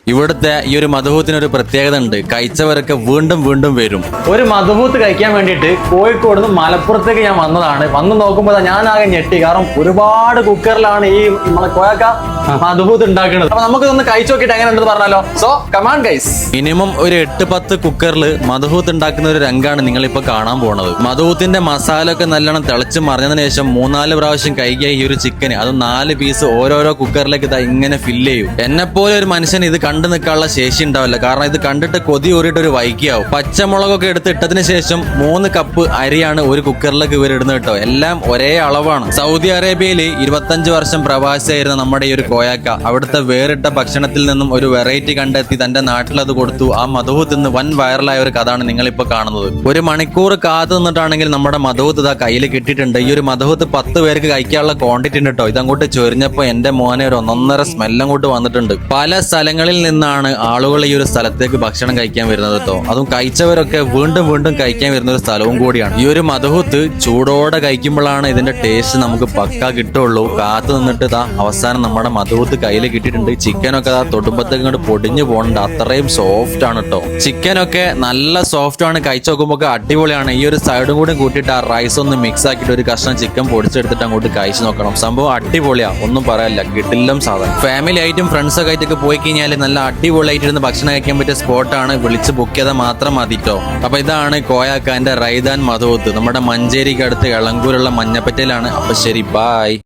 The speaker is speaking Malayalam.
ഇവിടുത്തെ ഈ ഒരു മധുഹൂത്തിനൊരു പ്രത്യേകത ഉണ്ട്. കഴിച്ചവരൊക്കെ വീണ്ടും വീണ്ടും വരും. ഒരു മധുഹൂത്ത് കഴിക്കാൻ വേണ്ടിയിട്ട് കോഴിക്കോട് നിന്ന് മലപ്പുറത്തേക്ക് ഞാൻ വന്നതാണ്. വന്ന് നോക്കുമ്പോൾ ഞാൻ ആകെ ഞെട്ടി. കാരണം ഒരുപാട് കുക്കറിലാണ് ഈ നമ്മളെ കോയക്ക മധുഹൂത്ത് ഉണ്ടാക്കുന്നത്. അപ്പൊ നമുക്ക് ഒന്ന് കഴിച്ചു നോക്കിയിട്ട് എങ്ങനെ ഉണ്ടെന്ന് പറഞ്ഞാലോ. So come on guys. മിനിമം ഒരു 8-10 കുക്കറിൽ മധുഹൂത്ത് ഉണ്ടാക്കുന്ന ഒരു രംഗാണ് നിങ്ങളിപ്പോ കാണാൻ പോണത്. മധുഹൂത്തിന്റെ മസാല ഒക്കെ നല്ലോണം തിളച്ച് മറിഞ്ഞതിന് ശേഷം 3-4 പ്രാവശ്യം കഴിക്കുക ഈ ഒരു ചിക്കൻ. അത് 4 പീസ് ഓരോരോ കുക്കറിലേക്ക് ഇങ്ങനെ ഫില്ല് ചെയ്യും. എന്നെപ്പോലെ ഒരു മനുഷ്യൻ ഇത് കണ്ടു നിൽക്കാനുള്ള ശേഷി ഉണ്ടാവില്ല. കാരണം ഇത് കണ്ടിട്ട് കൊതി ഊറിയിട്ട് ഒരു വൈകിയാവും. പച്ചമുളകൊക്കെ എടുത്ത് ഇട്ടതിന് ശേഷം 3 കപ്പ് അരിയാണ് ഒരു കുക്കറിലേക്ക് ഇവർ ഇടുന്നത് കേട്ടോ. എല്ലാം ഒരേ അളവാണ്. സൗദി അറേബ്യയിൽ 25 വർഷം പ്രവാസിയായിരുന്ന നമ്മുടെ ഈ ഒരു കോയാക്ക അവിടുത്തെ വേറിട്ട ഭക്ഷണത്തിൽ നിന്നും ഒരു വെറൈറ്റി കണ്ടെത്തി തന്റെ നാട്ടിൽ അത് കൊടുത്തു. ആ മധുഹൂത്ത് ഇന്ന് വൻ വൈറലായ ഒരു കഥയാണ് നിങ്ങളിപ്പോ കാണുന്നത്. 1 മണിക്കൂർ കാത്തു നിന്നിട്ടാണെങ്കിൽ നമ്മുടെ മധുഹൂത്ത് ഇതാ കയ്യിൽ കിട്ടിയിട്ടുണ്ട്. ഈ ഒരു മധുഹൂത്ത് 10 പേർക്ക് കഴിക്കാനുള്ള ക്വാണ്ടിറ്റി ഉണ്ട് കേട്ടോ. ഇതങ്ങോട്ട് ചൊരിഞ്ഞപ്പോ എന്റെ മോനെ ഒരു 1.5 സ്മെല്ലും അങ്ങോട്ട് വന്നിട്ടുണ്ട്. പല സ്ഥലങ്ങളിൽ നിന്നാണ് ആളുകൾ ഈ ഒരു സ്ഥലത്തേക്ക് ഭക്ഷണം കഴിക്കാൻ വരുന്നത് കേട്ടോ. അതും കഴിച്ചവരൊക്കെ വീണ്ടും വീണ്ടും കഴിക്കാൻ വരുന്ന ഒരു സ്ഥലവും കൂടിയാണ്. ഈ ഒരു മധുഹൂത്ത് ചൂടോടെ കഴിക്കുമ്പോഴാണ് ഇതിന്റെ ടേസ്റ്റ് നമുക്ക് പക്ക കിട്ടുള്ളൂ. കാത്തു നിന്നിട്ട് ഇതാ അവസാനം നമ്മുടെ മധുഹൂത്ത് കയ്യിൽ കിട്ടിയിട്ടുണ്ട്. ചിക്കനൊക്കെ തൊടുമ്പത്തേക്ക് ഇങ്ങോട്ട് പൊടിഞ്ഞു പോകണ്ട അത്രയും സോഫ്റ്റ് ആണ് കേട്ടോ. ചിക്കനൊക്കെ നല്ല സോഫ്റ്റ് ആണ്. കഴിച്ചു നോക്കുമ്പോൾ അടിപൊളിയാണ്. ഈ ഒരു സൈഡും കൂടി കൂട്ടിയിട്ട് ആ റൈസ് ഒന്ന് മിക്സ് ആക്കിയിട്ട് ഒരു കഷ്ണം ചിക്കൻ പൊടിച്ചെടുത്തിട്ട് അങ്ങോട്ട് കഴിച്ചു നോക്കണം. സംഭവം അടിപൊളിയാ, ഒന്നും പറയാനില്ല. കിട്ടില്ല സാധനം. ഫാമിലി ആയിട്ടും ഫ്രണ്ട്സൊക്കെ ആയിട്ടൊക്കെ പോയി കഴിഞ്ഞാൽ നല്ല അടിപൊളിയായിട്ടിരുന്ന് ഭക്ഷണം കഴിക്കാൻ പറ്റിയ സ്പോട്ടാണ്. വിളിച്ച് ബുക്ക് ചെയ്താൽ മാത്രം മതിട്ടോ. അപ്പൊ ഇതാണ് കോയാക്കാന്റെ റൈദാൻ മധുഹൂത്ത്. നമ്മുടെ മഞ്ചേരിക്ക് അടുത്ത് എളങ്കൂരുള്ള മഞ്ഞപ്പറ്റയിലാണ്. അപ്പൊ ശരി, ബൈ.